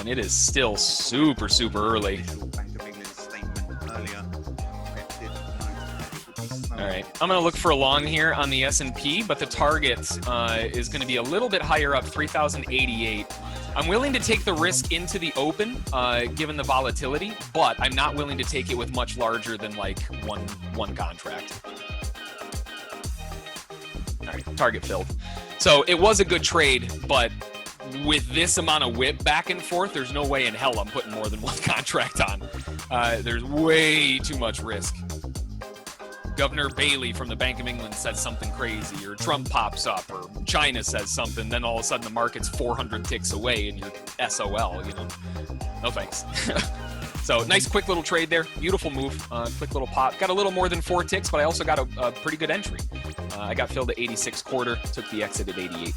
man, it is still super, super early. All right, I'm going to look for a long here on the S&P, but the target is going to be a little bit higher up, 3,088. I'm willing to take the risk into the open, given the volatility, but I'm not willing to take it with much larger than like one contract. All right, target filled. So it was a good trade, but with this amount of whip back and forth, there's no way in hell I'm putting more than one contract on. There's way too much risk. Governor Bailey from the Bank of England says something crazy, or Trump pops up, or China says something, then all of a sudden the market's 400 ticks away and you're SOL, you know. No thanks. So nice quick little trade there. Beautiful move. Quick little pop. Got a little more than 4 ticks, but I also got a pretty good entry. I got filled at 86 quarter, took the exit at 88.